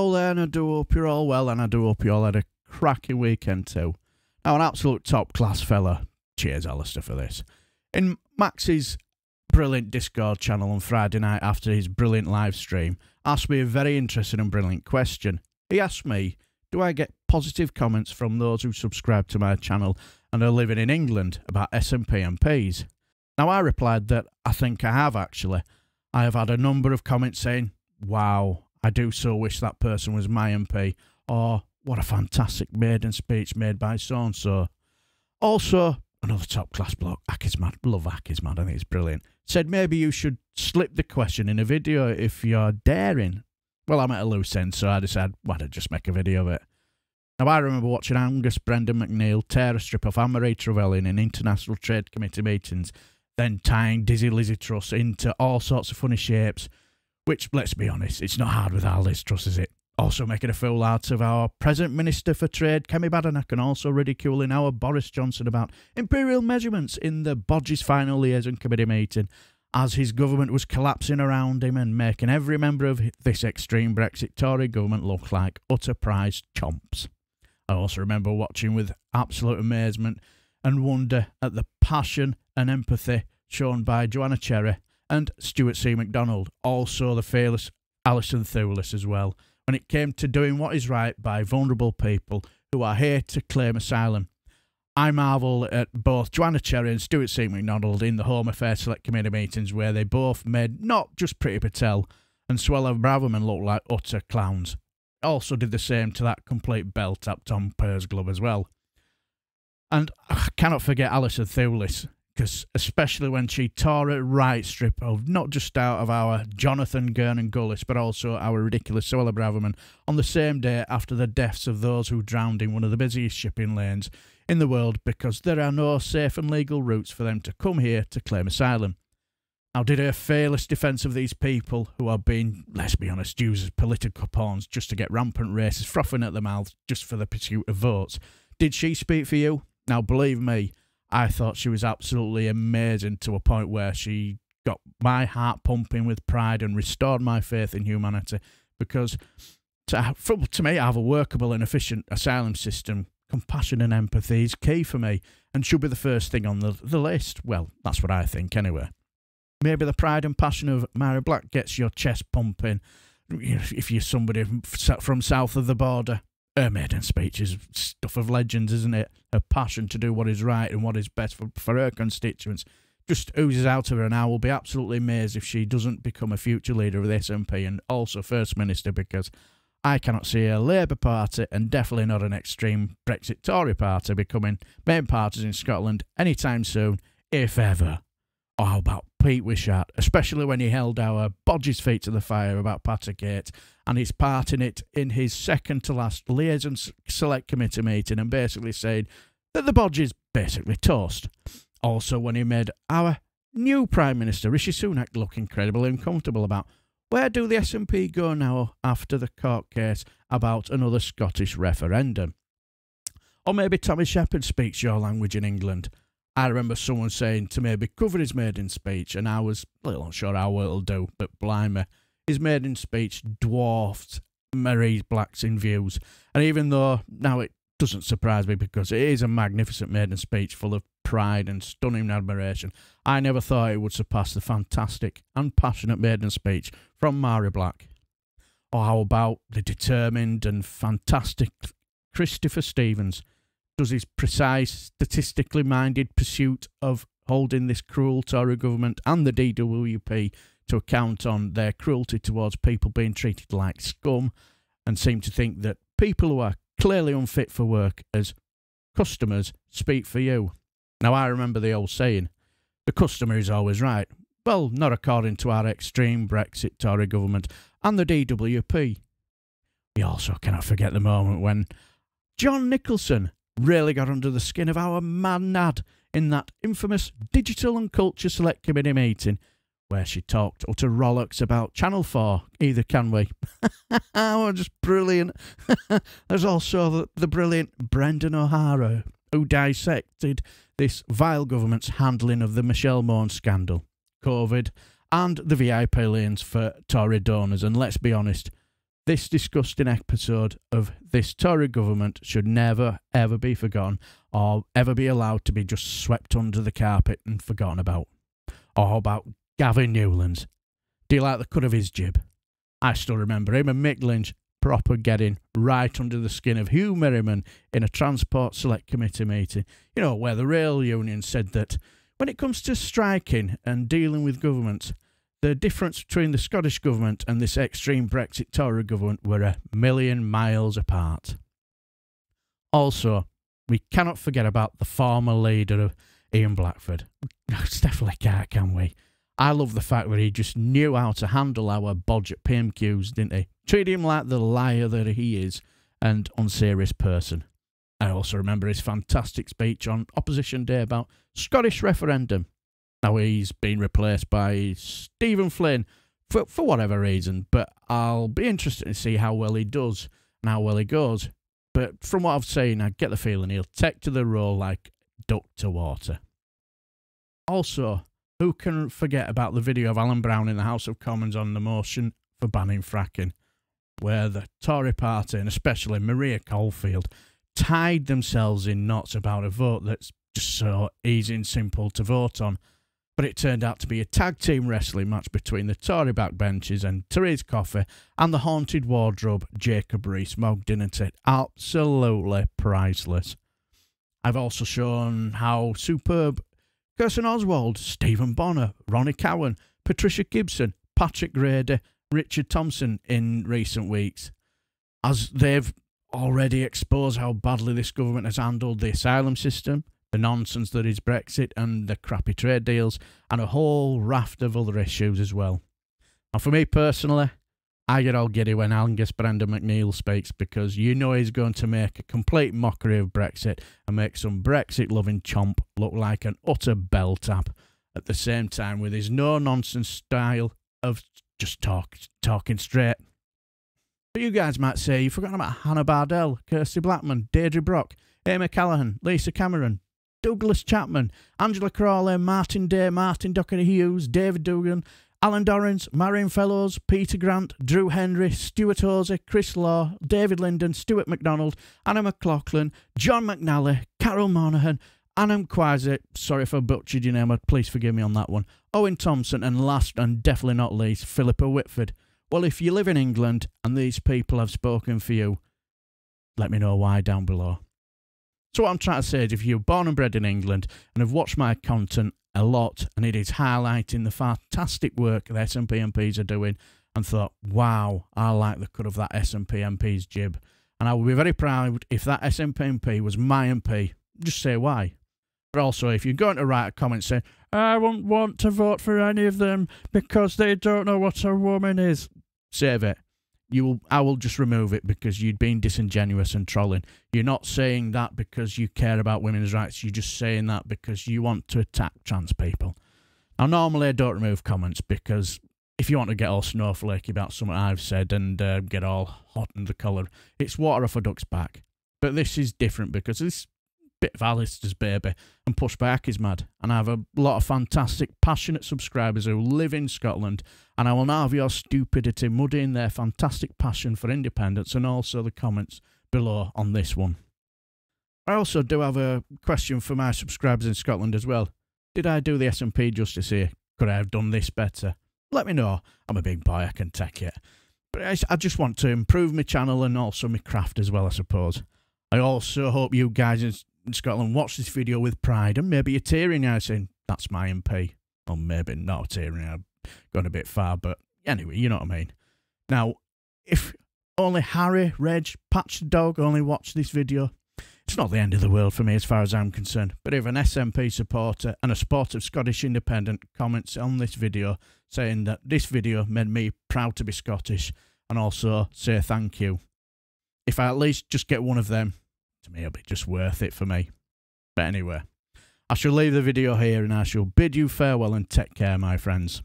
all there, and I do hope you're all well, and I do hope you all had a cracking weekend too. Now, an absolute top-class fella. Cheers, Alistair, for this. In Max's brilliant Discord channel on Friday night after his brilliant live stream, asked me a very interesting and brilliant question. He asked me, do I get positive comments from those who subscribe to my channel and are living in England about SNP MPs? Now, I replied that I think I have, actually. I have had a number of comments saying, wow, I do so wish that person was my MP, or what a fantastic maiden speech made by so-and-so. Also, another top-class bloke, Akismad, love Akismad, I think it's brilliant, said maybe you should slip the question in a video if you're daring. Well, I'm at a loose end, so I decided, why don't I just make a video of it? Now, I remember watching Angus Brendan McNeil tear a strip off Anne-Marie Trevelyan in International Trade Committee meetings, then tying Dizzy Lizzie Truss into all sorts of funny shapes, which, let's be honest, it's not hard with our Liz Truss, is it? Also making a fool out of our present Minister for Trade, Kemi Badenoch, and also ridiculing our Boris Johnson about imperial measurements in the Bodge's final liaison committee meeting, as his government was collapsing around him and making every member of this extreme Brexit Tory government look like utter prize chomps. I also remember watching with absolute amazement and wonder at the passion and empathy shown by Joanna Cherry and Stuart C. MacDonald, also the fearless Alison Thewlis as well, when it came to doing what is right by vulnerable people who are here to claim asylum. I marvel at both Joanna Cherry and Stuart C. MacDonald in the Home Affairs Select Committee meetings, where they both made not just Priti Patel and Suella Braverman look like utter clowns. Also did the same to that complete bell-tap Tom Pursglove as well. And I cannot forget Alison Thewlis, because especially when she tore a right strip of not just out of our Jonathan Gurnan Gullis, but also our ridiculous Suella Braverman on the same day after the deaths of those who drowned in one of the busiest shipping lanes in the world, because there are no safe and legal routes for them to come here to claim asylum. Now, did her fearless defence of these people who are being, let's be honest, used as political pawns just to get rampant racists frothing at the mouth just for the pursuit of votes, did she speak for you? Now, believe me, I thought she was absolutely amazing, to a point where she got my heart pumping with pride and restored my faith in humanity, because to me, I have a workable and efficient asylum system. Compassion and empathy is key for me and should be the first thing on the list. Well, that's what I think anyway. Maybe the pride and passion of Mary Black gets your chest pumping if you're somebody from south of the border. Her maiden speech is stuff of legends, isn't it? Her passion to do what is right and what is best for her constituents just oozes out of her, and I will be absolutely amazed if she doesn't become a future leader of the SNP and also First Minister, because I cannot see a Labour Party, and definitely not an extreme Brexit Tory party, becoming main parties in Scotland anytime soon, if ever. Or how about Pete Wishart, especially when he held our Bodge's feet to the fire about Pattergate and his part in it in his second-to-last Liaison Select Committee meeting, and basically saying that the Bodge is basically toast. Also when he made our new Prime Minister, Rishi Sunak, look incredibly uncomfortable about where do the SNP go now after the court case about another Scottish referendum. Or maybe Tommy Shepherd speaks your language in England. I remember someone saying to maybe cover his maiden speech, and I was a little unsure how well it'll do, but blimey, his maiden speech dwarfed Marie Black's in views. And even though now it doesn't surprise me, because it is a magnificent maiden speech full of pride and stunning admiration, I never thought it would surpass the fantastic and passionate maiden speech from Mary Black. Or how about the determined and fantastic Christopher Stevens? Does his precise, statistically minded pursuit of holding this cruel Tory government and the DWP to account on their cruelty towards people being treated like scum, and seem to think that people who are clearly unfit for work as customers speak for you. Now, I remember the old saying, the customer is always right. Well, not according to our extreme Brexit Tory government and the DWP. We also cannot forget the moment when John Nicholson really got under the skin of our man Nad in that infamous Digital and Culture Select Committee meeting, where she talked utter rollicks about Channel 4, either can we? Oh, just brilliant. There's also the brilliant Brendan O'Hara, who dissected this vile government's handling of the Michelle Mone scandal, COVID, and the VIP lanes for Tory donors. And let's be honest, this disgusting episode of this Tory government should never, ever be forgotten or ever be allowed to be just swept under the carpet and forgotten about. Or how about Gavin Newlands? Do you like the cut of his jib? I still remember him and Mick Lynch proper getting right under the skin of Hugh Merriman in a Transport Select Committee meeting, you know, where the rail union said that when it comes to striking and dealing with governments, the difference between the Scottish government and this extreme Brexit Tory government were a million miles apart. Also, we cannot forget about the former leader of Ian Blackford. Definitely can't, can we? I love the fact that he just knew how to handle our budget PMQs, didn't he? Treated him like the liar that he is and unserious person. I also remember his fantastic speech on Opposition Day about Scottish Referendum. Now he's been replaced by Stephen Flynn for whatever reason, but I'll be interested to see how well he does and how well he goes. But from what I've seen, I get the feeling he'll take to the role like duck to water. Also, who can forget about the video of Alan Brown in the House of Commons on the motion for banning fracking, where the Tory party, and especially Maria Caulfield, tied themselves in knots about a vote that's just so easy and simple to vote on. But it turned out to be a tag team wrestling match between the Tory backbenchers and Therese Coffey and the haunted wardrobe Jacob Rees-Mogg, didn't it? Absolutely priceless. I've also shown how superb Kirsten Oswald, Stephen Bonner, Ronnie Cowan, Patricia Gibson, Patrick Grady, Richard Thompson in recent weeks, as they've already exposed how badly this government has handled the asylum system, the nonsense that is Brexit and the crappy trade deals, and a whole raft of other issues as well. And for me personally, I get all giddy when Angus Brendan McNeil speaks, because you know he's going to make a complete mockery of Brexit and make some Brexit-loving chomp look like an utter bell tap, at the same time with his no-nonsense style of just talking straight. But you guys might say you've forgotten about Hannah Bardell, Kirsty Blackman, Deirdre Brock, Amy Callaghan, Lisa Cameron, Douglas Chapman, Angela Crawley, Martin Day, Martin Docherty Hughes, David Dugan, Alan Dorrance, Marion Fellows, Peter Grant, Drew Henry, Stuart Hosey, Chris Law, David Linden, Stuart MacDonald, Anna McLaughlin, John McNally, Carol Monaghan, Anna Quasi, sorry if I butchered your name, please forgive me on that one, Owen Thompson, and last and definitely not least, Philippa Whitford. Well, if you live in England and these people have spoken for you, let me know why down below. So what I'm trying to say is, if you're born and bred in England and have watched my content a lot, and it is highlighting the fantastic work the SNP MPs are doing, and thought, wow, I like the cut of that SNP MP's jib, and I would be very proud if that SNP MP was my MP, just say why. But also, if you're going to write a comment saying, I won't want to vote for any of them because they don't know what a woman is, save it. I will just remove it, because you'd been disingenuous and trolling. You're not saying that because you care about women's rights. You're just saying that because you want to attack trans people. Now, normally I don't remove comments, because if you want to get all snowflakey about something I've said and get all hot in the collar, it's water off a duck's back. But this is different, because this bit of Alistair's baby and Push Back is mad, and I have a lot of fantastic, passionate subscribers who live in Scotland, and I will now have your stupidity muddying their fantastic passion for independence and also the comments below on this one. I also do have a question for my subscribers in Scotland as well. Did I do the SNP justice here? Could I have done this better? Let me know. I'm a big boy, I can take it. But I just want to improve my channel and also my craft as well, I suppose. I also hope you guys in Scotland watch this video with pride, and maybe you're tearing out saying, that's my MP. Or maybe not tearing out, gone a bit far, but anyway, you know what I mean. Now, if only Harry, Reg, Patch the dog only watch this video, it's not the end of the world for me as far as I'm concerned. But if an SNP supporter and a supporter of Scottish Independent comments on this video saying that this video made me proud to be Scottish, and also say thank you, if I at least just get one of them, to me it'll be just worth it for me. But anyway, I shall leave the video here, and I shall bid you farewell and take care, my friends.